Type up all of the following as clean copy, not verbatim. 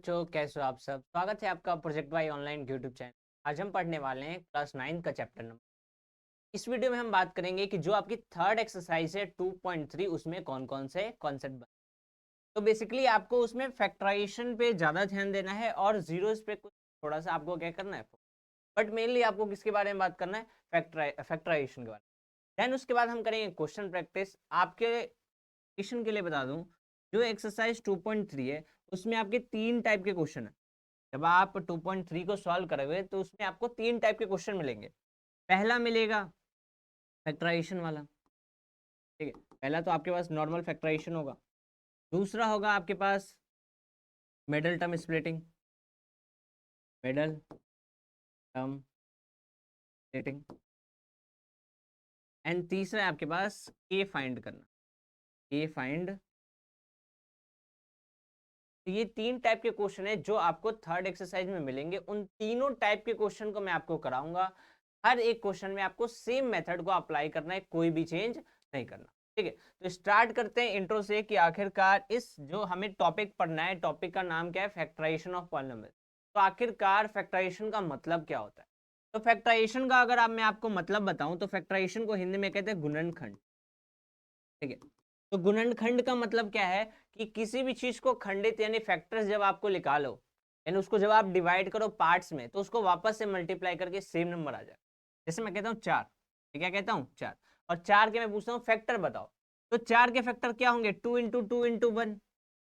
बच्चों, कैसे हो आप सब। स्वागत है आपका project by online YouTube channel. आज हम पढ़ने वाले हैं क्लास 9 का चैप्टर नंबर। इस वीडियो में हम बात करेंगे कि जो आपकी थर्ड एक्सरसाइज है 2.3 उसमें कौन कौन से कॉन्सेप्ट बने। तो बेसिकली आपको उसमें फैक्टराइजेशन पे ज़्यादा ध्यान देना है और जीरोस पे कुछ थोड़ा सा आपको क्या करना है, बट मेनली आपको किसके बारे में बात करना है, फैक्टराइजेशन के बारे में। देन उसके बाद हम करेंगे क्वेश्चन प्रैक्टिस। आपके क्वेश्चन के लिए बता दूं, जो एक्सरसाइज 2.3 है उसमें आपके तीन टाइप के क्वेश्चन है। जब आप 2.3 को सॉल्व करोगे तो उसमें आपको तीन टाइप के क्वेश्चन मिलेंगे। पहला मिलेगा फैक्टराइजेशन वाला, ठीक है। पहला तो आपके पास नॉर्मल फैक्टराइजेशन होगा। दूसरा होगा आपके पास middle term splitting, middle term splitting. And तीसरा है आपके पास के फाइंड करना, के फाइंड। तो ये तीन टाइप के क्वेश्चन है जो आपको थर्ड एक्सरसाइज में मिलेंगे। उन तीनों टाइप के क्वेश्चन को मैं आपको कराऊंगा। हर एक क्वेश्चन में आपको सेम मेथड को अप्लाई करना है, कोई भी चेंज नहीं करना, ठीक है। तो स्टार्ट करते हैं इंट्रो से कि आखिरकार इस जो हमें टॉपिक पढ़ना है, टॉपिक का नाम क्या है, फैक्टराइजेशन ऑफ पॉलिनोमियल। तो आखिरकार फैक्टराइजेशन का मतलब क्या होता है। तो फैक्टराइजेशन का अगर मैं आपको मतलब बताऊं तो फैक्टराइजेशन को हिंदी में कहते हैं गुणनखंड, ठीक है। तो गुणनखंड का मतलब क्या है कि किसी भी चीज को खंडित यानी फैक्टर्स जब आपको निकालो, यानी उसको जब आप डिवाइड करो पार्ट्स में, तो उसको वापस से मल्टीप्लाई करके सेम नंबर आ जाए। जैसे मैं कहता हूँ 4, क्या कहता हूँ 4, और 4 के मैं पूछता हूँ फैक्टर बताओ। तो 4 के फैक्टर क्या होंगे, 2 × 2 × 1।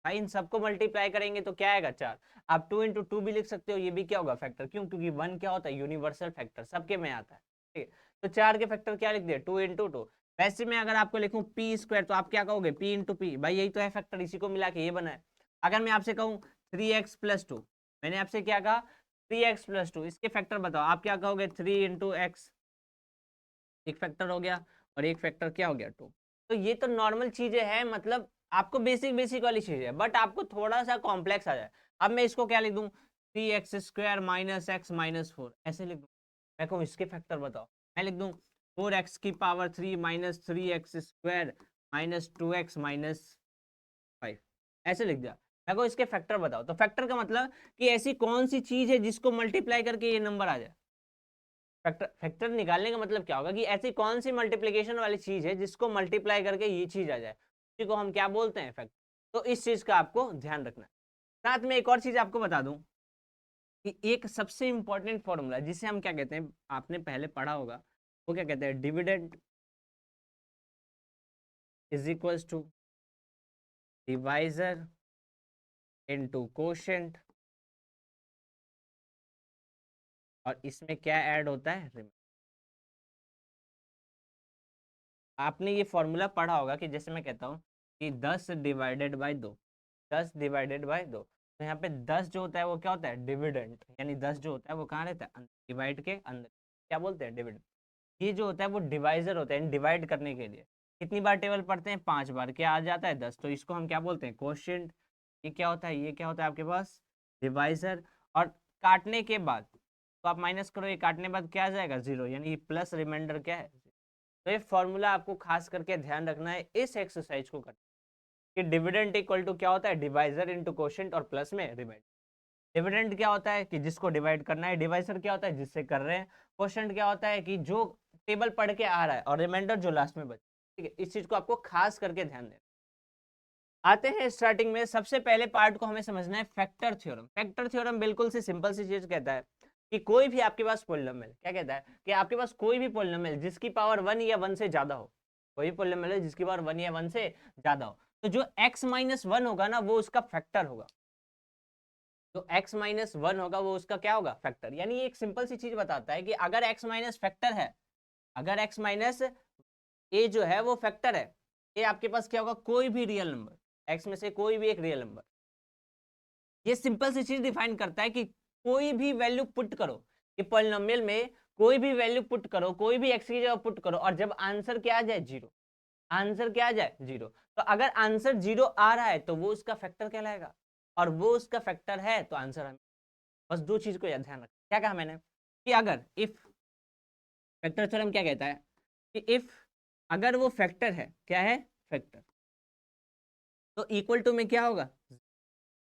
भाई इन सबको मल्टीप्लाई करेंगे तो क्या आएगा, 4। आप 2 × 2 भी लिख सकते हो, ये भी क्या होगा, फैक्टर। क्यों, क्योंकि 1 क्या होता है, यूनिवर्सल फैक्टर, सबके में आता है, ठीक है। तो 4 के फैक्टर क्या लिख दिए, 2 × 2। वैसे में अगर आपको लिखूं p² तो आप क्या कहोगे, p × p। भाई यही तो है फैक्टर, इसी को मिला के ये बना है। अगर मैं आपसे कहूं 3x + 2, मैंने आपसे क्या कहा, 3x + 2, इसके फैक्टर बताओ, आप क्या कहोगे, 3 × x। एक फैक्टर हो गया और एक फैक्टर क्या हो गया, 2। तो ये तो नॉर्मल चीजें हैं, मतलब आपको बेसिक बेसिक वाली चीज है, बट आपको थोड़ा सा कॉम्प्लेक्स आ जाए। अब मैं इसको क्या लिख दूं, 3x² - x - 4, ऐसे लिख दूं। मैं कहूँ इसके फैक्टर बताओ, मैं लिख दूं 4x³ - 3x² - 2x - 5, ऐसे लिख दिया। मैं को इसके फैक्टर बताओ। तो फैक्टर का मतलब कि ऐसी कौन सी चीज है जिसको मल्टीप्लाई करके ये नंबर आ जाए। फैक्टर फैक्टर निकालने का मतलब क्या होगा कि ऐसी कौन सी मल्टीप्लिकेशन वाली चीज है जिसको मल्टीप्लाई करके ये चीज आ जाए, उसी को हम क्या बोलते हैं, फैक्टर। तो इस चीज का आपको ध्यान रखना है। साथ में एक और चीज आपको बता दूं कि एक सबसे इंपॉर्टेंट फॉर्मूला जिसे हम क्या कहते हैं, आपने पहले पढ़ा होगा, वो क्या कहते हैं, dividend is equals to divisor into quotient. और इसमें क्या ऐड होता है, आपने ये फॉर्मूला पढ़ा होगा कि जैसे मैं कहता हूँ कि 10/2, 10/2। तो यहाँ पे 10 जो होता है वो क्या होता है, डिविडेंड, यानी 10 जो होता है वो कहाँ रहता है, डिवाइड के अंदर, क्या बोलते हैं, डिविडेंड। ये जो होता है वो डिवाइजर होता है, डिवाइड करने के लिए कितनी बार टेबल पढ़ते हैं, 5 बार, क्या आ जाता है, 10। तो इसको हम क्या बोलते हैं, कोशेंट। ये क्या होता है, ये क्या होता है आपके पास, डिवाइजर। और काटने के बाद तो आप माइनस करो, ये काटने के बाद क्या आ जाएगा, 0, यानी प्लस रिमाइंडर क्या है। तो ये फॉर्मूला आपको खास करके ध्यान रखना है इस एक्सरसाइज को करना, कि डिविडेंड इक्वल टू क्या होता है, डिवाइजर इनटू कोशेंट और प्लस में रिमाइंडर। डिविडेंड क्या होता है कि जिसको डिवाइड करना है, डिवाइजर क्या होता है जिससे कर रहे हैं, कोशेंट क्या होता है कि जो टेबल पढ़ के आ रहा है, और रिमाइंडर जो लास्ट में बचे, ठीक है। इस चीज को आपको खास करके ध्यान देना। आते हैं स्टार्टिंग में, सबसे पहले पार्ट को हमें समझना है फैक्टर थ्योरम। फैक्टर थ्योरम बिल्कुल सी सिंपल सी चीज कहता है कि कोई भी आपके पास पॉलिनोमियल, क्या कहता है कि आपके पास कोई भी पॉलिनोमियल जिसकी पावर 1 या 1 से ज्यादा हो, कोई भी पॉलिनोमियल है जिसकी पावर 1 या 1 से ज्यादा हो, तो जो x - 1 होगा ना वो उसका फैक्टर होगा। जो x - 1 होगा वो उसका क्या होगा, फैक्टर। यानी एक सिंपल सी चीज बताता है कि अगर x माइनस फैक्टर है, अगर x माइनस ए जो है वो फैक्टर है, ये आपके पास क्या होगा, कोई भी रियल नंबर, x में से कोई भी एक रियल नंबर। ये सिंपल सी चीज डिफाइन करता है कि कोई भी वैल्यू पुट करो, ये पॉलिनोमियल में कोई भी वैल्यू पुट करो, कोई भी x की जगह पुट करो, और जब आंसर क्या आ जाए, 0, आंसर क्या आ जाए, 0। तो अगर आंसर 0 आ रहा है तो वो उसका फैक्टर कहलाएगा, और वो उसका फैक्टर है तो आंसर हमें। बस दो चीज को याद ध्यान रखना। क्या कहा मैंने कि अगर इफ, फैक्टर थ्योरम क्या कहता है कि इफ, अगर वो फैक्टर है, क्या है, फैक्टर, तो इक्वल टू में क्या होगा,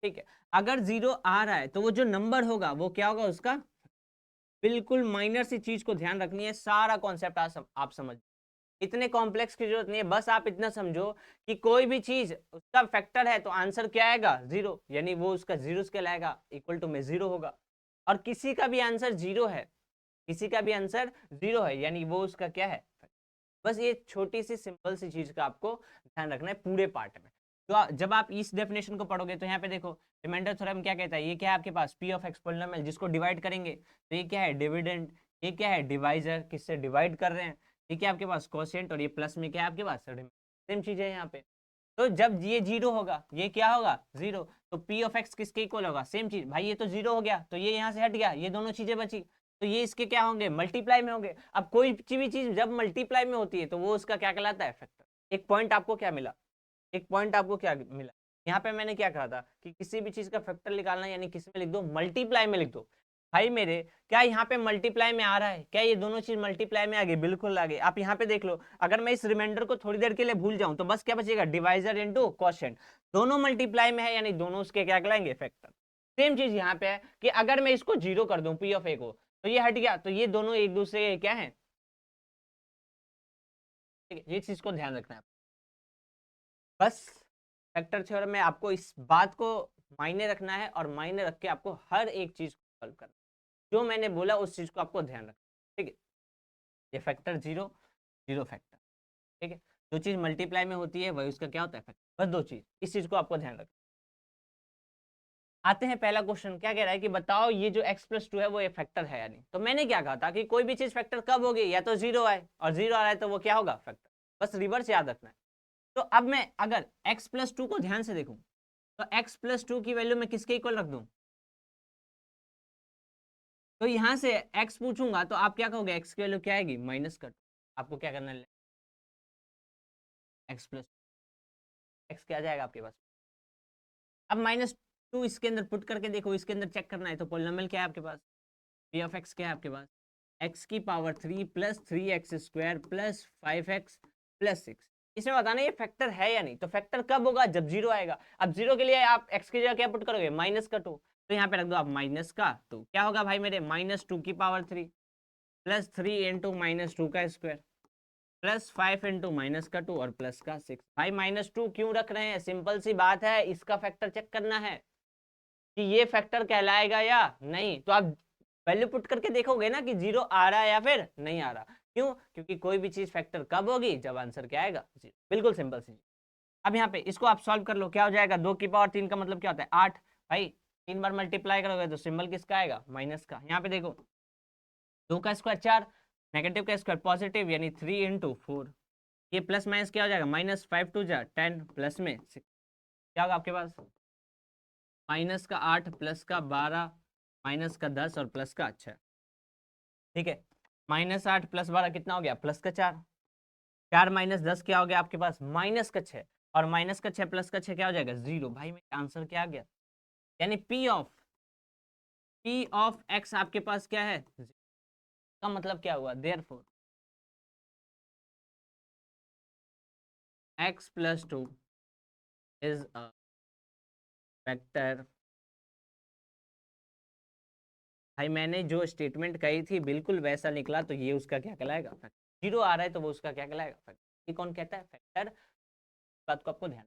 ठीक है, अगर 0 आ रहा है तो वो जो नंबर होगा वो क्या होगा उसका, बिल्कुल माइनर सी चीज को ध्यान रखनी है, सारा कॉन्सेप्ट आप समझ, इतने कॉम्प्लेक्स की जरूरत नहीं है, बस आप इतना समझो कि कोई भी चीज उसका फैक्टर है तो आंसर क्या आएगा 0, यानी वो उसका 0 कहलाएगा, इक्वल टू में 0 होगा। और किसी का भी आंसर 0 है, किसी का भी आंसर 0 है, यानी वो उसका क्या है। बस ये छोटी सी सिंपल सी चीज का आपको ध्यान रखना है पूरे पार्ट में। तो जब आप इस डेफिनेशन को पढ़ोगे तो यहाँ पे देखो रिमाइंडर थ्योरम क्या कहता है, ये क्या है आपके पास पी ऑफ एक्स पॉलिनोमियल, जिसको डिवाइड करेंगे तो ये क्या है डिविडेंड, ये क्या है डिवाइजर, किससे डिवाइड कर रहे हैं, ये क्या आपके पास कोशेंट, और ये प्लस में क्या है आपके पास सेम चीज है यहाँ पे। तो जब ये 0 होगा ये क्या होगा 0, तो पी ऑफ एक्स किसके इक्वल होगा, सेम चीज भाई, ये तो 0 हो गया तो ये यहाँ से हट गया, ये दोनों चीजें बची, तो ये इसके क्या होंगे मल्टीप्लाई में होंगे। अब कोई भी चीज जब मल्टीप्लाई में होती है तो वो उसका क्या कहलाता है फैक्टर। एक पॉइंट आपको क्या मिला, एक पॉइंट आपको क्या मिला, यहाँ पे मैंने क्या कहा था कि किसी भी चीज का फैक्टर निकालना यानी किस में लिख दो, मल्टीप्लाई में लिख दो। भाई मेरे क्या यहाँ पे मल्टीप्लाई में आ रहा है, क्या ये दोनों चीज मल्टीप्लाई में आ गई, बिल्कुल आ गई। आप यहाँ पे देख लो, अगर मैं इस रिमाइंडर को थोड़ी देर के लिए भूल जाऊं तो बस क्या बचेगा डिवाइजर इनटू कोशेंट, दोनों मल्टीप्लाई में है यानी दोनों उसके क्या कहलाएंगे फैक्टर। सेम चीज यहाँ पे है कि अगर मैं इसको 0 कर दूं पी ऑफ ए को तो ये हट गया, तो ये दोनों एक दूसरे के क्या है, ठीक है, ये चीज को ध्यान रखना है बस। फैक्टर थ्योरम में आपको इस बात को मायने रखना है और मायने रख के आपको हर एक चीज को सॉल्व करना है, जो मैंने बोला उस चीज को आपको ध्यान रखना है, ठीक है। ये फैक्टर 0 0 फैक्टर, ठीक है, जो चीज मल्टीप्लाई में होती है वही उसका क्या होता है फैक्टर, बस दो चीज, इस चीज को आपको ध्यान रखना। आते हैं पहला क्वेश्चन, क्या कह रहा है कि बताओ ये जो x प्लस 2 है वो एक फैक्टर है या नहीं। तो मैंने क्या कहा था कि कोई भी चीज फैक्टर कब होगी, या तो 0 आए, और 0 आ रहा है तो वो क्या होगा फैक्टर, बस रिवर्स याद रखना है। तो अब मैं अगर x प्लस 2 को ध्यान से देखूं तो x प्लस 2 की वैल्यू मैं किसके इक्वल रख दूं, तो यहां से x पूछूंगा तो आप क्या कहोगे, x की वैल्यू क्या आएगी माइनस कर, आपको क्या करना है x प्लस x क्या आ जाएगा आपके पास। अब -2 इसके अंदर पुट करके देखो, इसके अंदर चेक करना है तो पोलिनोमियल क्या है आपके पास, पी ऑफ एक्स क्या है आपके पास, एक्स की power 3 plus 3x² plus 5x plus 6। इसमें बताना ये फैक्टर है या नहीं, तो फैक्टर कब होगा जब 0 आएगा। अब 0 के लिए आप x की जगह क्या पुट करोगे -2, तो यहाँ पे रख दो आप -2, क्या होगा भाई मेरे -2 की पावर 3 प्लस 3 इंटू -2 का स्क्वायर प्लस 5 इंटू -2 और प्लस का 6। भाई -2 क्यों रख रहे हैं, सिंपल सी बात है, इसका फैक्टर चेक करना है कि ये फैक्टर कहलाएगा या नहीं। तो आप वैल्यू पुट करके देखोगे ना कि 0 आ रहा है या फिर नहीं आ रहा, क्यों, क्योंकि कोई भी चीज फैक्टर कब होगी जब आंसर क्या आएगा 0, बिल्कुल सिंपल सी। अब यहाँ पे इसको आप सॉल्व कर लो, क्या हो जाएगा 2 की पावर 3 का मतलब क्या होता है 8, भाई 3 बार मल्टीप्लाई करोगे तो सिंबल किसका आएगा माइनस का। यहाँ पे देखो 2 का स्क्वायर 4, नेगेटिव का स्क्वायर पॉजिटिव यानी 3 इंटू 4, ये प्लस माइनस क्या हो जाएगा -5 2 जा 10 प्लस में 6, क्या होगा आपके पास -8 प्लस का 12 -10 और प्लस का 6, ठीक है। -8 प्लस 12 कितना हो गया +4, 4 -10 क्या हो गया आपके पास -6, और -6 प्लस का 6 क्या हो जाएगा 0। भाई मेरा आंसर क्या आ गया, यानी P ऑफ x आपके पास क्या है 0। का मतलब क्या हुआ, therefore x plus 2 is a vector. भाई मैंने जो स्टेटमेंट कही थी बिल्कुल वैसा निकला, तो ये उसका क्या कहलाएगा फैक्टर, 0 आ रहा है तो वो उसका क्या कहलाएगा फैक्टर। ये कौन कहता है फैक्टर, बात को आपको ध्यान।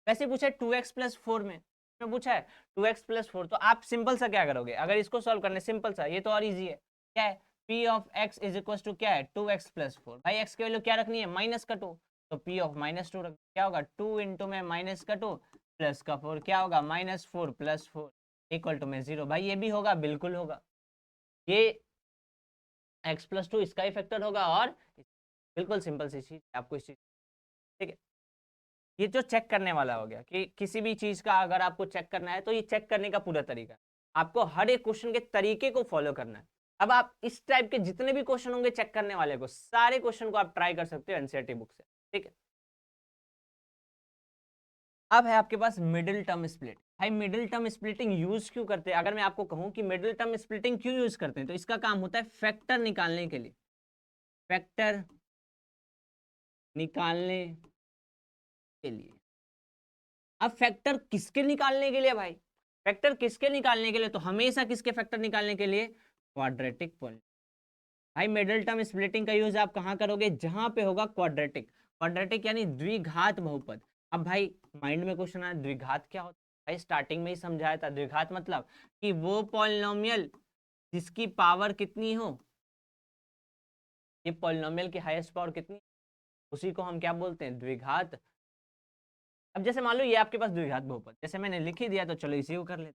वैसे पूछा है 2x प्लस 4 में पूछा है 2x प्लस 4, तो आप सिंपल सा क्या करोगे अगर इसको सॉल्व करने, सिंपल सा, ये तो और इजी है, क्या है P of x is equal to क्या है 2x प्लस 4। भाई x की वैल्यू क्या रखनी है -2, तो P ऑफ -2 रख, क्या होगा 2 इंटू में -2 प्लस का 4, क्या होगा -4 प्लस 4 इक्वल टू में 0। भाई ये भी होगा, बिल्कुल होगा, ये x प्लस 2 इसका ही फैक्टर होगा, और बिल्कुल सिंपल सी चीज आपको इस चीज, ठीक है। ये जो चेक करने वाला हो गया कि किसी भी चीज का अगर आपको चेक करना है तो ये चेक करने का पूरा तरीका है, आपको हर एक क्वेश्चन के तरीके को फॉलो करना है। अब आप इस टाइप के जितने भी क्वेश्चन होंगे चेक करने वाले को, सारे क्वेश्चन को आप ट्राई कर सकते हो एनसीईआरटी बुक से, ठीक है। अब है आपके पास मिडिल टर्म स्प्लिट। भाई मिडिल टर्म स्प्लिटिंग यूज क्यों करते हैं, अगर मैं आपको कहूं कि मिडिल टर्म स्प्लिटिंग क्यों यूज करते हैं, तो इसका काम होता है फैक्टर निकालने के लिए, फैक्टर निकालने के लिए, अब फैक्टर किसके निकालने के लिए भाई, फैक्टर किसके निकालने के लिए, तो हमेशा किसके फैक्टर निकालने के लिए, क्वाड्रेटिक पॉलिनोमियल। भाई मिडिल टर्म स्प्लिटिंग का यूज आप कहाँ करोगे, जहां पे होगा क्वाड्रेटिक, क्वाड्रेटिक यानी द्विघात बहुपद। अब भाई माइंड में क्वेश्चन आया द्विघात क्या होता है, भाई स्टार्टिंग में ही समझाया था, द्विघात मतलब कि वो पॉलिनोमियल जिसकी पावर कितनी हो, ये पॉलिनोमियल की हाईएस्ट पावर कितनी, उसी को हम क्या बोलते हैं, द्विघात। अब जैसे मान लो ये आपके पास द्विघात बहुपद, जैसे मैंने लिख ही दिया तो चलो इसी को कर लेते,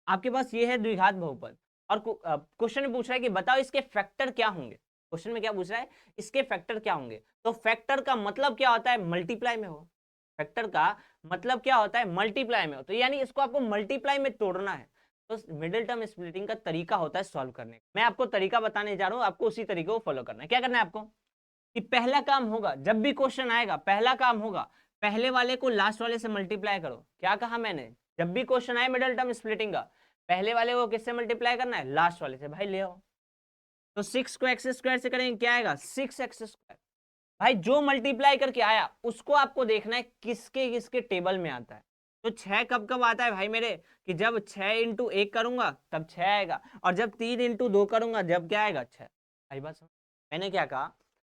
आपके पास ये है द्विघात बहुपद, और क्वेश्चन में पूछ रहा है कि बताओ इसके फैक्टर क्या होंगे, क्वेश्चन में क्या पूछ रहा है, इसके फैक्टर क्या होंगे। तो फैक्टर का मतलब क्या होता है, मल्टीप्लाई में हो, फैक्टर का मतलब क्या होता है, मल्टीप्लाई में हो, तो यानी इसको आपको मल्टीप्लाई में तोड़ना है। तो मिडिल टर्म स्प्लिटिंग का तरीका होता है सॉल्व करने का, मैं आपको तरीका बताने जा रहा हूं, आपको उसी तरीके को फॉलो करना है। क्या करना है आपको, कि पहला काम होगा, जब भी क्वेश्चन आएगा पहला काम होगा, पहले वाले को लास्ट वाले से मल्टीप्लाई करो। क्या कहा मैंने, जब भी क्वेश्चन आए मिडिल टर्म स्प्लिटिंग का, पहले वाले को किससे मल्टीप्लाई करना है, लास्ट वाले से। भाई ले आओ, तो 6 को एक्स स्क्वायर से करेंगे, क्या आएगा 6x²। भाई जो मल्टीप्लाई करके आया उसको आपको देखना है किसके किसके टेबल में आता है। तो 6 कब कब आता है भाई मेरे, कि जब 6 इंटू 1 करूंगा तब 6 आएगा, और जब 3 इंटू 2 करूंगा जब क्या आएगा 6। भाई बस मैंने क्या कहा,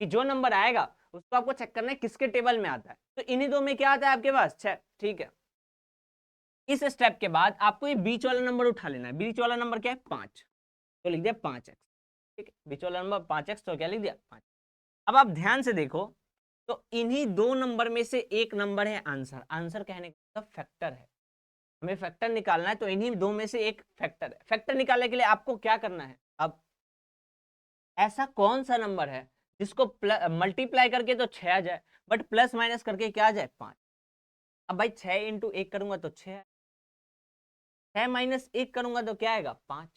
कि जो नंबर आएगा उसको आपको चेक करना है किसके टेबल में आता है, तो इन्हीं दो में क्या आता है आपके पास 6, ठीक है। इस स्टेप के बाद आपको ये बीच वाला नंबर उठा लेना है, बीच वाला नंबर क्या है 5, तो लिख दिया 5x, ठीक है, बीच वाला नंबर 5x, तो क्या लिख दिया 5। अब आप ध्यान से देखो, तो इन्हीं दो नंबर में से एक नंबर है आंसर, आंसर कहने का मतलब फैक्टर है, हमें फैक्टर निकालना है, तो इन्हीं दो में से एक फैक्टर है। फैक्टर निकालने के लिए आपको क्या करना है, अब ऐसा कौन सा नंबर है जिसको मल्टीप्लाई करके तो 6 आ जाए, बट प्लस माइनस करके क्या आ जाए 5। अब भाई 6 इंटू 1 करूंगा तो 6, 6 माइनस 1 करूंगा तो क्या आएगा 5,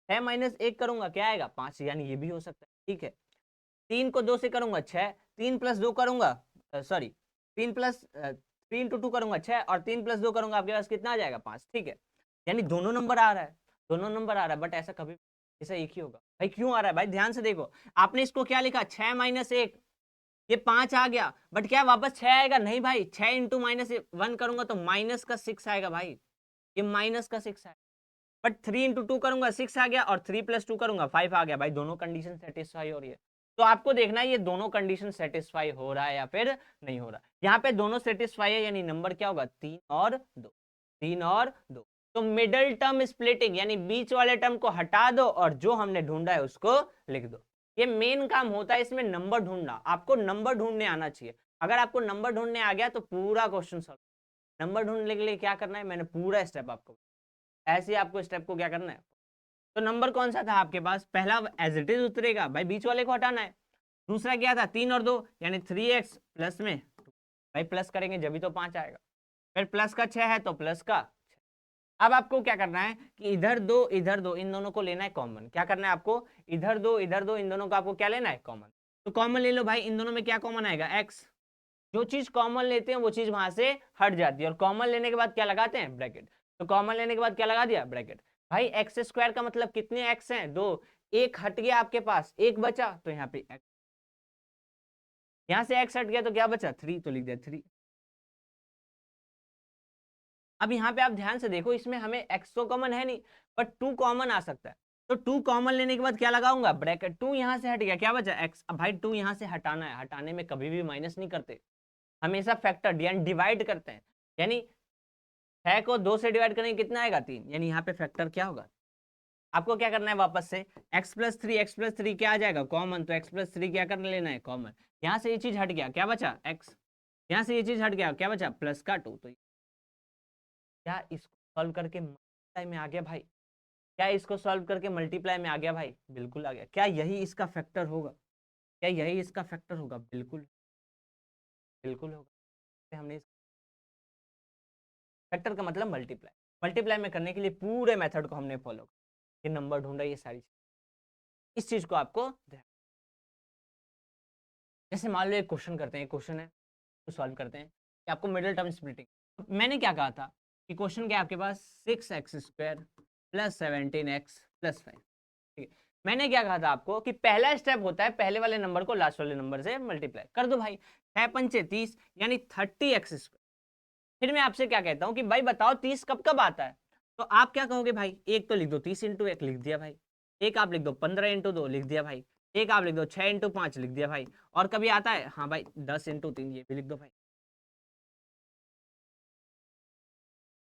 6 माइनस 1 करूंगा क्या आएगा 5, यानी ये भी हो सकता है, ठीक है। 3 को 2 से करूंगा 6, 3 प्लस 2 करूंगा, सॉरी 3 इंटू 2 करूंगा 6, और 3 प्लस 2 करूंगा आपके पास कितना आ जाएगा 5, ठीक है। यानी दोनों नंबर आ रहा है, दोनों नंबर आ रहा है, बट ऐसा कभी ऐसा एक ही होगा। भाई क्यों आ रहा है, भाई ध्यान से देखो, आपने इसको क्या लिखा 6 माइनस 1, ये 5 आ गया, बट क्या वापस 6 आएगा, नहीं भाई 6 इंटू -1 करूंगा तो माइनस का 6 आएगा भाई, ये माइनस का 6 आएगा। बट 3 इंटू 2 करूंगा 6 आ गया, और 3 प्लस 2 करूंगा 5 आ गया। भाई दोनों कंडीशन सेटिस्फाई हो रही है, तो आपको देखना है ये दोनों कंडीशन सेटिस्फाई हो रहा है या फिर नहीं हो रहा। यहाँ पे दोनों सेटिस्फाई है, यानी नंबर क्या होगा 3 और 2, 3 और 2। तो मिडल टर्म स्प्लिटिंग यानी बीच वाले टर्म को हटा दो और जो हमने ढूंढा है उसको लिख दो। ये मेन काम होता है इसमें, नंबर ढूंढना, आपको नंबर ढूंढने आना चाहिए। अगर आपको नंबर ढूंढने आ गया तो पूरा क्वेश्चन सॉल्व। नंबर ढूंढने के लिए क्या करना है, मैंने पूरा स्टेप आपको, ऐसे आपको स्टेप को क्या करना है। तो नंबर कौन सा था आपके पास, पहला एज इट इज उतरेगा, भाई बीच वाले को हटाना है। दूसरा क्या था 3 और 2 यानी 3x प्लस में, भाई प्लस करेंगे जब भी तो 5 आएगा, फिर प्लस का 6 है तो प्लस का 6। अब आपको क्या करना है कि इधर दो इधर दो, इन दोनों को लेना है कॉमन। क्या करना है आपको, इधर दो इधर दो, इन दोनों को आपको क्या लेना है कॉमन। तो कॉमन ले लो भाई, इन दोनों में क्या कॉमन आएगा x, जो चीज कॉमन लेते हैं वो चीज वहां से हट जाती है, और कॉमन लेने के बाद क्या लगाते हैं ब्रैकेट। तो कॉमन लेने के बाद क्या लगा दिया ब्रैकेट। भाई x² का मतलब कितने x हैं, 2, एक हट गया आपके पास, एक बचा, तो यहाँ पे x, यहाँ से x हट गया तो क्या बचा 3, तो लिख दिया 3। अब यहाँ पे आप ध्यान से देखो, इसमें हमें x तो कॉमन है नहीं, बट 2 कॉमन आ सकता है। तो 2 कॉमन लेने के बाद क्या लगाऊंगा ब्रैकेट, 2 यहाँ से हट गया, क्या बचा x। अब भाई 2 यहाँ से हटाना है, हटाने में कभी भी माइनस नहीं करते, हमेशा फैक्टर यानी डिवाइड करते हैं। यानी 6 को 2 से डिवाइड करेंगे कितना आएगा 3, यानी यहाँ पे फैक्टर क्या होगा। आपको क्या करना है वापस से, x+3 क्या आ जाएगा कॉमन, तो x+3 क्या कर लेना है कॉमन। यहाँ से ये चीज हट गया, क्या बचा x, यहाँ से ये चीज हट गया, क्या बचा प्लस का 2। तो क्या इसको सॉल्व करके मल्टीप्लाई में आ गया भाई, क्या इसको सॉल्व करके मल्टीप्लाई में आ गया भाई, बिल्कुल आ गया। क्या यही इसका फैक्टर होगा, क्या यही इसका फैक्टर होगा, बिल्कुल बिल्कुल होगा। हमने फैक्टर का मतलब मल्टीप्लाई, मल्टीप्लाई में करने के लिए पूरे मेथड को हमने फॉलो किया, ये नंबर ढूंढा, ये सारी चीज, इस चीज को आपको जैसे मान लो एक क्वेश्चन करते हैं, क्वेश्चन है तो सॉल्व करते हैं कि आपको मिडिल टर्म स्प्लिटिंग, मैंने क्या कहा था कि क्वेश्चन क्या आपके पास 6x² प्लस 17x प्लस 5, ठीक है। मैंने क्या कहा था आपको कि पहला स्टेप होता है पहले वाले नंबर को लास्ट वाले नंबर से मल्टीप्लाई कर दो भाई, 6 पंचे 30 यानी 30x², फिर मैं आपसे क्या कहता हूँ कि भाई बताओ 30 कब कब आता है, तो आप क्या कहोगे भाई, एक तो लिख दो 30 इंटू 1 लिख दिया भाई, एक आप लिख दो 15 इंटू 2 लिख दिया भाई, एक आप लिख दो 6 इंटू 5 लिख दिया भाई, और कभी आता है हाँ भाई 10 इंटू 3 ये भी लिख दो भाई।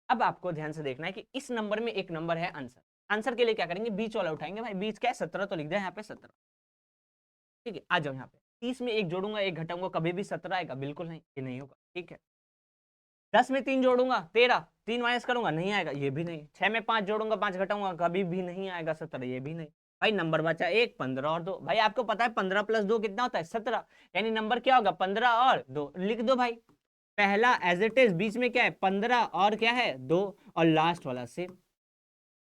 अब आपको ध्यान से देखना है कि इस नंबर में एक नंबर है आंसर, आंसर के लिए क्या करेंगे, बीच वाला उठाएंगे भाई, बीच क्या है 17, तो लिख दिया यहाँ पे 17। ठीक है, आ जाओ यहाँ पे 30 में एक जोड़ूंगा एक घटाऊंगा, कभी भी 17 आएगा, बिल्कुल नहीं, ये नहीं होगा। ठीक है, 10 में 3 जोड़ूंगा 13, 3 माइनस करूंगा नहीं आएगा, ये भी नहीं। 6 में 5 जोड़ूंगा 5 घटाऊंगा, कभी भी नहीं आएगा 17, ये भी नहीं। भाई नंबर बचा एक, 15 और 2। भाई आपको पता है 15 प्लस 2 कितना होता है 17, यानी नंबर क्या होगा 15 और 2, लिख दो भाई। पहला एज इट इज, बीच में क्या है 15 और क्या है 2, और लास्ट वाला सेम।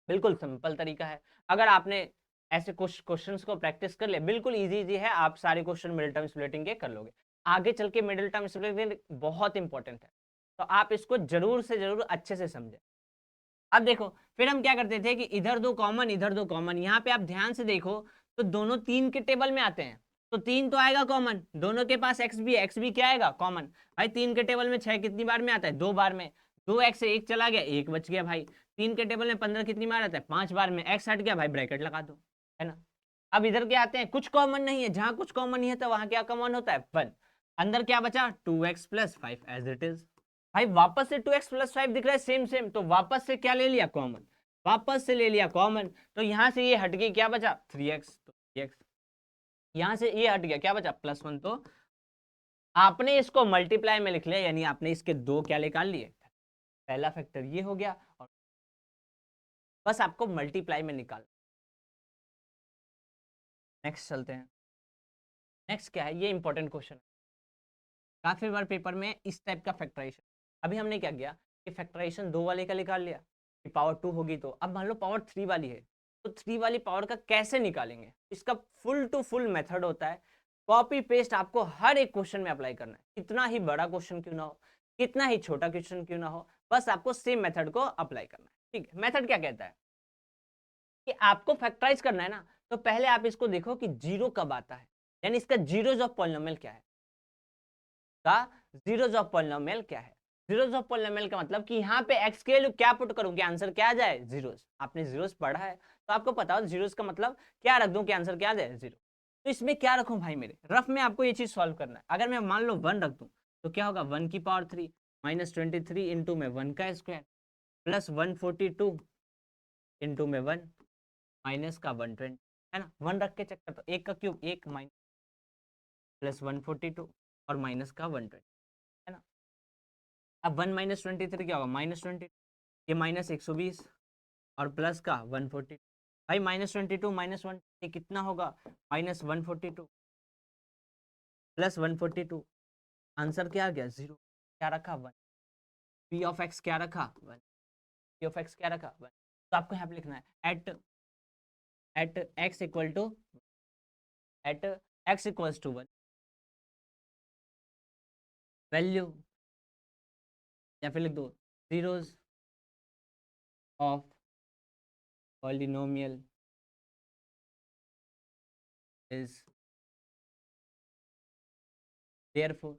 बिल्कुल सिंपल तरीका है। अगर आपने ऐसे कुछ क्वेश्चंस को प्रैक्टिस कर ले, बिल्कुल इजी इजी है, आप सारे क्वेश्चन मिडिल टर्म स्प्लिटिंग के कर लोगे। आगे चल के मिडिल टर्म स्प्लिटिंग बहुत इंपॉर्टेंट है, तो आप इसको जरूर से जरूर अच्छे से समझें। अब देखो फिर हम क्या करते थे कि इधर दो कॉमन इधर दो कॉमन, यहाँ पे आप ध्यान से देखो तो दोनों 3 के टेबल में आते हैं, तो 3 तो आएगा कॉमन, दोनों के पास एक्स भी है, एक्स भी क्या आएगा कॉमन। भाई 3 के टेबल में 6 कितनी बार में आता है 2 बार में, 2x से 1 चला गया 1 बच गया भाई। 3 के टेबल में 15 कितनी बार आता है 5 बार में, x हट गया भाई ब्रैकेट लगा दो, है ना। अब इधर क्या आते हैं, कुछ कॉमन नहीं है, जहां कुछ कॉमन नहीं है तो वहां क्या कॉमन होता है 1। अंदर क्या बचा 2x plus 5 as it is. भाई वापस से 2x प्लस 5 दिख रहा है सेम सेम, तो वापस से क्या ले लिया कॉमन, वापस से ले लिया कॉमन, तो यहां से ये हट गई क्या बचा 3x, तो 3x, यहां से ये हट गया क्या बचा +1, तो आपने इसको मल्टीप्लाई में लिख लिया, यानी आपने इसके दो क्या निकाल लिए, पहला फैक्टर ये हो गया, और बस आपको मल्टीप्लाई में निकाल। नेक्स्ट चलते हैं। नेक्स्ट क्या है, ये इंपॉर्टेंट क्वेश्चन है, काफी बार पेपर में इस टाइप का फैक्टराइजेशन। अभी हमने क्या किया कि फैक्टराइजेशन 2 वाले का निकाल लिया कि पावर 2 होगी, तो अब मान लो पावर 3 वाली है, तो 3 वाली पावर का कैसे निकालेंगे, इसका फुल टू फुल मेथड होता है, कॉपी पेस्ट आपको हर एक क्वेश्चन में अप्लाई करना है, कितना ही बड़ा क्वेश्चन क्यों ना हो, कितना ही छोटा क्वेश्चन क्यों ना हो, बस आपको सेम मेथड को अप्लाई करना है। ठीक है, मेथड क्या कहता है कि आपको फैक्टराइज करना है ना, तो पहले आप इसको देखो कि जीरो कब आता है, यानी इसका जीरोज ऑफ पॉलिनोमियल क्या है, का जीरोज ऑफ पॉलिनोमियल क्या है। जीरोज ऑफ पॉलिनोमियल का मतलब कि यहाँ पे एक्स के लिए क्या पुट करूं कि आंसर क्या आ जाए जीरोज, आपने जीरोज पढ़ा है तो आपको पता हो जीरोज का मतलब क्या रख दूं कि आंसर क्या आ जाए जीरो। तो इसमें क्या रखूं भाई, मेरे रफ में आपको ये चीज सॉल्व करना है। अगर मैं मान लो 1 रख दूं तो क्या होगा 1 की पावर 3 -23 इंटू में 1 का स्क्वायर प्लस 142 इंटू में 1 माइनस का 120, है ना। 1 रख के चेक करता हूं, 1 का क्यूब 1 माइनस प्लस 142 और माइनस का 120, है ना। अब 1 -23 क्या होगा -20, ये -120 और प्लस का 140। भाई -22 -1 ये कितना होगा -142 प्लस 142, आंसर क्या आ गया 0, क्या रखा 1, पी ऑफ एक्स क्या रखा 1, पी ऑफ एक्स क्या रखा 1। तो आपको यहाँ पे लिखना है at x equal to at x equals to 1 value, या फिर लिख दो zeros of polynomial is therefore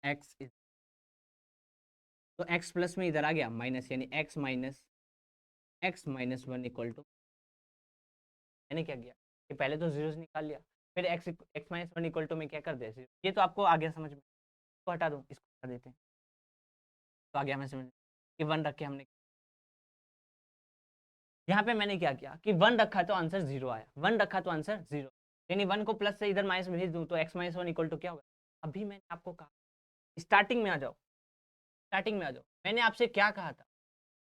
x is, तो x प्लस में इधर आ गया माइनस, यानी x माइनस 1 इक्वल टू, मैंने क्या किया कि पहले तो जीरोस निकाल लिया, फिर x माइनस 1 इक्वल टू में क्या कर दिया जीरो। ये तो आपको आ गया समझ में, इसको हटा दूं इसको हटा देते हैं, तो आ गया मैं समझ कि 1 रख के हमने यहाँ पे मैंने क्या किया कि 1 रखा तो आंसर 0 आया, 1 रखा तो आंसर 0, यानी 1 को प्लस से इधर माइनस भेज दूं तो x माइनस 1 इक्वल टू क्या होगा। अभी मैंने आपको कहा स्टार्टिंग में आ जाओ, स्टार्टिंग में आ जाओ, मैंने आपसे क्या कहा था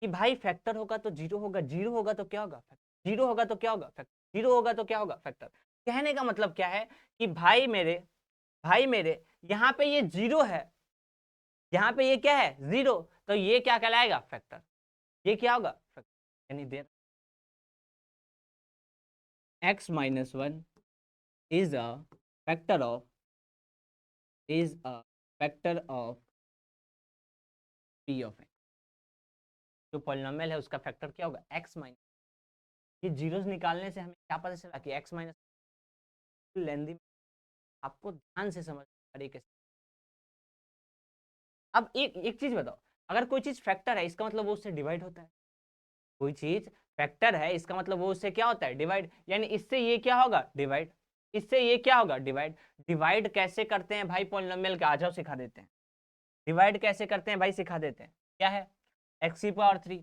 कि भाई फैक्टर होगा तो जीरो होगा, जीरो होगा तो क्या होगा फैक्टर, जीरो होगा तो क्या होगा फैक्टर, जीरो होगा तो क्या होगा फैक्टर। कहने का मतलब क्या है कि भाई मेरे यहाँ पे ये जीरो है, यहाँ पे ये क्या है जीरो, तो ये क्या कहलाएगा फैक्टर, ये क्या होगा फैक्टर, यानी देर x minus 1 is a factor of p of x, जो पॉलिनोमियल है उसका फैक्टर क्या होगा x माइनस, ये जीरोस निकालने से हमें क्या पता चला कि x माइनस लेंदी आपको ध्यान से समझ तरीके से। अब एक एक चीज बताओ, अगर कोई चीज फैक्टर है इसका मतलब वो उससे डिवाइड होता है। कोई चीज फैक्टर है इसका मतलब वो उससे क्या होता है, डिवाइड। यानी इससे ये क्या होगा, डिवाइड। इससे ये क्या होगा, डिवाइड। डिवाइड कैसे करते हैं भाई पॉलिनोमियल का, आ जाओ सिखा देते हैं। डिवाइड कैसे करते हैं भाई, सिखा देते हैं। क्या है, एक्स की पावर 3,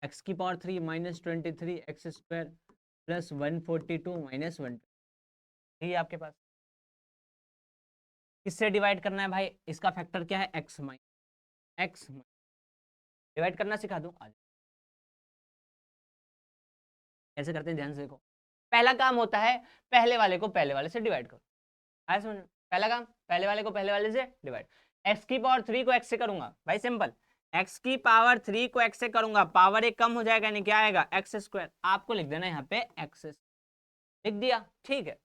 एक्स की power 3 -23 x square plus 142 minus 1, ठीक है आपके पास। किससे डिवाइड करना है भाई, इसका फैक्टर क्या है, एक्स माइनस एक्स। डिवाइड करना सिखा दूं, आज कैसे करते हैं ध्यान से देखो। पहला काम होता है पहले वाले को पहले वाले से डिवाइड करो। आया समझ में? पहला काम पहले वाले को पहले वाले से डिवाइड। एक्स की पावर 3 को एक्स से करूंगा भाई, सिंपल। एक्स की पावर 3 को एक्स से करूंगा, पावर एक कम हो जाएगा, यानी क्या आएगा, एक्स स्क्वायर। आपको लिख देना यहाँ पे एक्स, लिख दिया, ठीक है।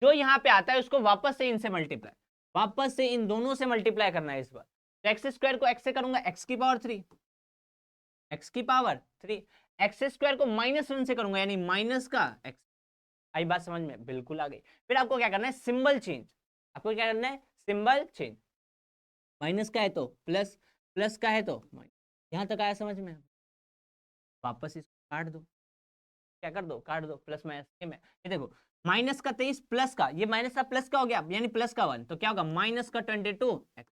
जो यहाँ पे आता है उसको वापस से इनसे मल्टीप्लाई, वापस से इन दोनों से मल्टीप्लाई करना है इस बार। तो एक्स स्क्वायर को एक्स से करूंगा, एक्स की पावर 3, एक्स की पावर 3। एक्स स्क्वायर को -1 से करूंगा, यानी माइनस का एक्स। आई बात समझ में, बिल्कुल आ गई। फिर आपको क्या करना है, सिंबल चेंज। आपको क्या करना है, सिंबल चेंज। माइनस का है तो प्लस, प्लस का है तो माइनस। यहां तक आया समझ में? वापस इसको काट दो, क्या कर दो, काट दो, प्लस माइनस में। ये देखो, माइनस का 23 प्लस का, ये माइनस का प्लस का हो गया, यानी प्लस का 1, तो क्या होगा, माइनस का 22 एक्स।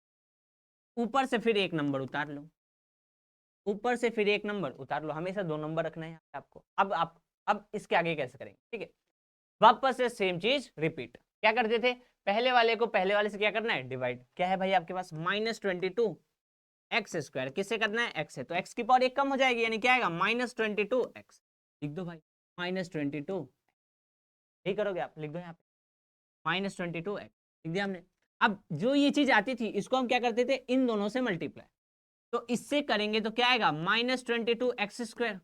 ऊपर से फिर एक नंबर उतार लो, ऊपर से फिर एक नंबर उतार लो, हमेशा दो नंबर रखना है आपको। अब आप, अब इसके आगे कैसे करेंगे, ठीक है। वापस से सेम चीज रिपीट। क्या करते थे, पहले वाले को पहले वाले से क्या करना है, डिवाइड। क्या है भाई आपके पास, -22 एक्स स्क्वायर, किससे करना है, एक्स है, तो एक्स की पावर एक कम हो जाएगी, यानी क्या आएगा, -22 एक्स। लिख दो भाई, -22, यही करोगे आप, लिख दो यहाँ पे -22 एक्स, लिख दिया हमने। अब जो ये चीज आती थी इसको हम क्या करते थे, इन दोनों से मल्टीप्लाई। तो इससे करेंगे तो क्या आएगा, -22 एक्स स्क्वायर।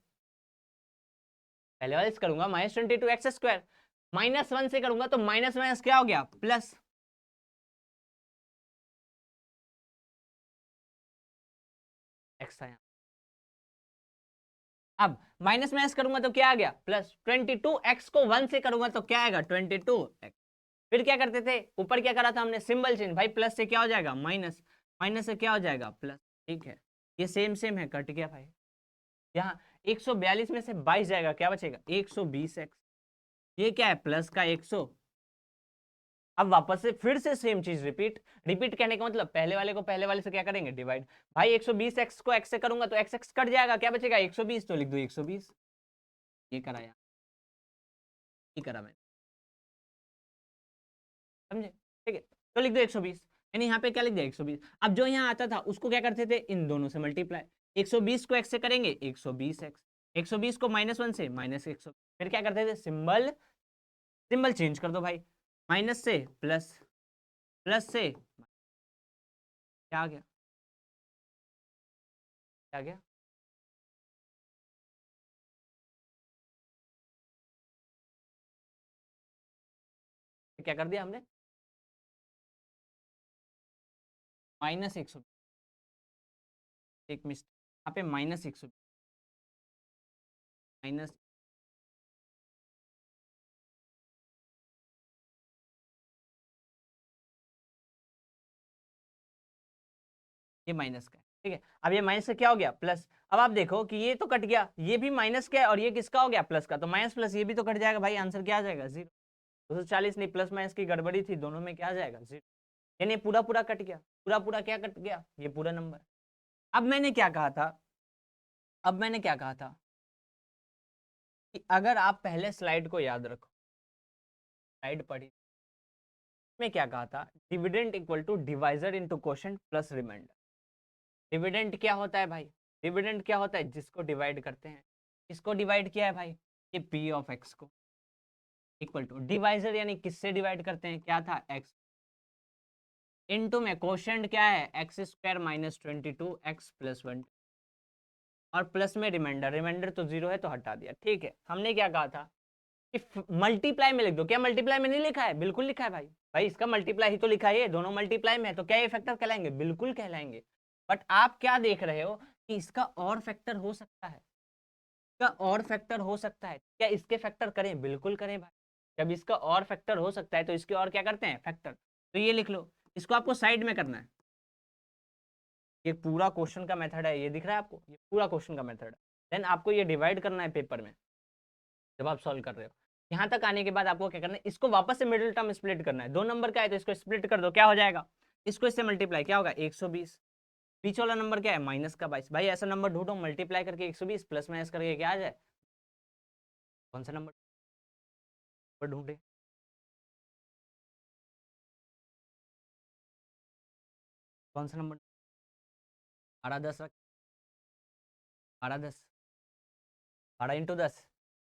पहले वाले से करूंगा -22 एक्स स्क्वायर, -1 से करूंगा तो माइनस माइनस क्या हो गया, प्लस। एक्स आया। अब माइनस माइनस करूंगा तो क्या आ गया, प्लस। 22 एक्स को 1 से करूंगा तो क्या आएगा, 22 एक्स। फिर क्या करते थे, ऊपर क्या करा था हमने, सिंबल चेंज भाई। प्लस से क्या हो जाएगा, माइनस, माइनस से क्या हो जाएगा, प्लस, ठीक है। ये सेम सेम है, कट गया भाई। यहाँ 142 में से 22 जाएगा, क्या बचेगा, 120 एक्स। ये क्या है, प्लस का 100। अब वापस से फिर से सेम चीज रिपीट। रिपीट कहने का मतलब पहले वाले को पहले वाले से क्या करेंगे, डिवाइड। भाई 120 एक्स को एक्स से करूंगा तो एक्स एक्स कट जाएगा, क्या बचेगा, 120, तो लिख दो 120। ये कराया, ये करा मैंने, समझे, ठीक है। तो लिख दो 120, यानी यहाँ पे क्या लिख दिया, 120। अब जो यहाँ आता था उसको क्या करते थे, इन दोनों से मल्टीप्लाई। 120 को एक्स से करेंगे, 120 एक्स। 120 को -1 से -100। फिर क्या करते थे, सिंबल, सिंबल चेंज कर दो भाई। माइनस से प्लस, प्लस से क्या आ गया, क्या आ गया, क्या कर दिया हमने, -100। एक मिस यहाँ पे -100, माइनस, ये माइनस का है, ठीक है। अब ये माइनस का क्या हो गया, प्लस। अब आप देखो कि ये तो कट गया, ये भी माइनस का है और ये किसका हो गया, प्लस का। तो माइनस प्लस ये भी तो कट जाएगा भाई, आंसर क्या आ जाएगा, 0। 240 नहीं, प्लस माइनस की गड़बड़ी थी, दोनों में क्या आ जाएगा, 0। यानी पूरा पूरा कट गया, पूरा पूरा क्या कट गया, ये पूरा नंबर। अब मैंने क्या कहा था, अब मैंने क्या कहा था कि अगर आप पहले स्लाइड को याद रखो, स्लाइड पढ़ी में क्या कहा था, dividend equal to divisor into quotient plus remainder. Dividend क्या होता है भाई, डिविडेंड क्या होता है, जिसको डिवाइड करते हैं। इसको डिवाइड किया है भाई, ये पी ऑफ एक्स को, इक्वल टू डिवाइजर, यानी किससे डिवाइड करते हैं, क्या था, एक्स। इनटू में क्वोशंट क्या है, एक्स स्क्वायर -22 एक्स प्लस 1, और प्लस में रिमाइंडर। रिमाइंडर तो 0 है तो हटा दिया, ठीक है। हमने क्या कहा था कि मल्टीप्लाई में लिख दो। क्या मल्टीप्लाई में नहीं लिखा है, बिल्कुल लिखा है भाई। भाई इसका मल्टीप्लाई ही तो लिखा है, ये दोनों मल्टीप्लाई में है, तो क्या ये फैक्टर कहलाएंगे, बिल्कुल कहलाएंगे। बट आप क्या देख रहे हो कि इसका और फैक्टर हो सकता है, इसका और फैक्टर हो सकता है, क्या इसके फैक्टर करें, बिल्कुल करें भाई। जब इसका और फैक्टर हो सकता है तो इसके और क्या करते हैं, फैक्टर। तो ये लिख लो, इसको आपको साइड में करना है। ये पूरा क्वेश्चन का मेथड है, ये दिख रहा है आपको, ये पूरा क्वेश्चन का मेथड है। देन आपको ये डिवाइड करना है पेपर में जब आप सॉल्व कर रहे हो। यहाँ तक आने के बाद आपको क्या करना है, इसको वापस से मिडिल टर्म स्प्लिट करना है। 2 नंबर का है तो इसको स्प्लिट कर दो, क्या हो जाएगा, इसको इससे मल्टीप्लाई, क्या होगा 120। बीच वाला नंबर क्या है, माइनस का 22। भाई ऐसा नंबर ढूंढो मल्टीप्लाई करके 120 प्लस माइनस करके क्या आ जाए, कौन सा नंबर ढूंढे, कौन सा नंबर, 12 10 रख, 12 10, 12 × 10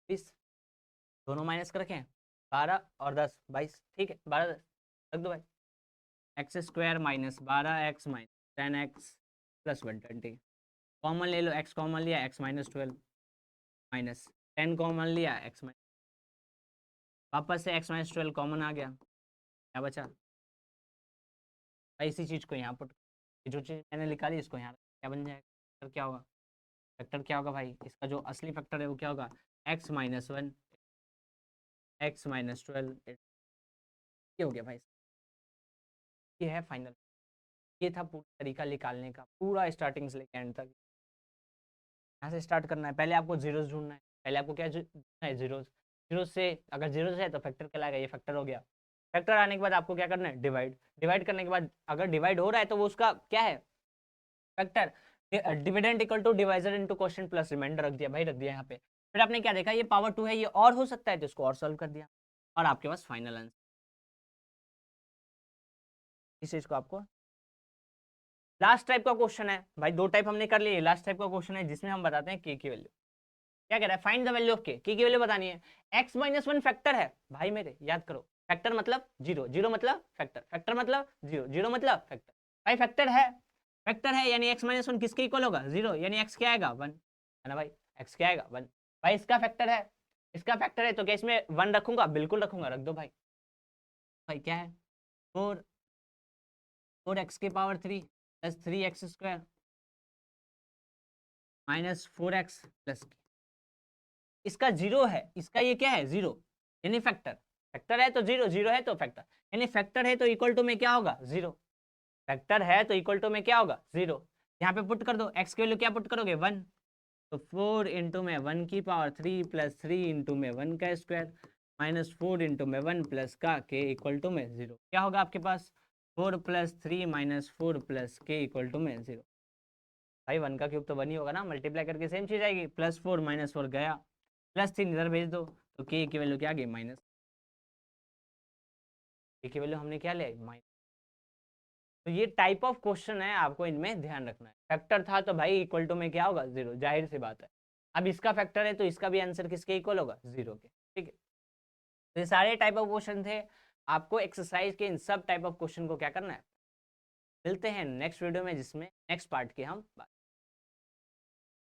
20, दोनों माइनस कर रखे हैं, 12 और 10 22, ठीक है 12 10 रख दो भाई। x² minus 12x minus 10x plus 120, common ले लो, x कॉमन लिया, x माइनस 12 माइनस 10 कॉमन लिया, x माइनस, वापस से x माइनस 12 कॉमन आ गया, क्या बचा, इसी चीज़ को यहाँ पुट, जो चीज़ मैंने निकाली इसको यहाँ, क्या बन जाएगा, फैक्टर क्या होगा, फैक्टर क्या होगा भाई, इसका जो असली फैक्टर है वो क्या होगा, x माइनस 1 x माइनस 12, ये हो गया भाई। ये है फाइनल, ये था पूरा तरीका निकालने का, पूरा स्टार्टिंग से लेकर एंड तक। यहाँ से स्टार्ट करना है, पहले आपको जीरोस ढूंढना है, पहले आपको क्या ढूंढना है, जीरोस। जीरो से अगर जीरो है तो फैक्टर कहलाएगा, ये फैक्टर हो गया। फैक्टर आने के बाद आपको क्या करना है, डिवाइड। डिवाइड करने के बाद अगर डिवाइड हो रहा है तो वो उसका क्या है, factor. Dividend equal to divisor into quotient plus remainder रख दिया भाई, रख दिया यहाँ पे। फिर आपने क्या देखा, ये पावर 2 है, ये और हो सकता है तो इसको और सॉल्व कर दिया, और आपके पास फाइनल आंसर। इस चीज को आपको, लास्ट टाइप का क्वेश्चन है भाई, 2 टाइप हमने कर लिए, लास्ट टाइप का क्वेश्चन है जिसमें हम बताते हैं के की वैल्यू। क्या कह रहा है, फाइंड द वैल्यू ऑफ के की वैल्यू बतानी है। x माइनस 1 फैक्टर है भाई मेरे, याद करो, फैक्टर मतलब जीरो, जीरो मतलब फैक्टर, फैक्टर मतलब जीरो, जीरो मतलब फैक्टर। भाई फैक्टर है, फैक्टर है यानी x माइनस 1 किसके इक्वल होगा, जीरो, यानी x क्या आएगा 1, है ना भाई, x क्या आएगा 1। भाई इसका फैक्टर है, इसका फैक्टर है तो क्या इसमें 1 रखूंगा, बिल्कुल रखूंगा, रख दो भाई। भाई क्या है, 4x³ plus 3x² minus 4x plus, इसका जीरो है, इसका ये क्या है जीरो, यानी फैक्टर। फैक्टर है तो जीरो, जीरो है तो फैक्टर, यानी फैक्टर है तो इक्वल टू में क्या होगा, जीरो। फैक्टर है तो इक्वल टू में क्या होगा, जीरो। यहाँ पे पुट कर दो, x की वैल्यू क्या पुट करोगे 1, तो 4 इंटू में 1³ प्लस 3 इंटू में 1 का स्क्वायर माइनस 4 इंटू में 1 प्लस का के इक्वल टू में 0। क्या होगा आपके पास, 4 प्लस 3 माइनस 4 प्लस के इक्वल टू में 0। भाई 1 का क्यूब तो 1 ही होगा ना, मल्टीप्लाई करके सेम चीज आएगी, प्लस 4 माइनस 4 गया, प्लस 3 इधर भेज दो, तो के की वैल्यू क्या आ गई माइनस, के की वैल्यू हमने क्या लिया माइनस। तो ये टाइप ऑफ क्वेश्चन है, आपको इनमें ध्यान रखना है। फैक्टर था तो भाई इक्वल टू में क्या होगा, जीरो, जाहिर सी बात है। अब इसका फैक्टर है तो इसका भी आंसर किसके इक्वल होगा, जीरो के, ठीक है। तो ये सारे टाइप ऑफ क्वेश्चन थे, आपको एक्सरसाइज के इन सब टाइप ऑफ क्वेश्चन को क्या करना है। मिलते हैं नेक्स्ट वीडियो में जिसमें नेक्स्ट पार्ट की हम बात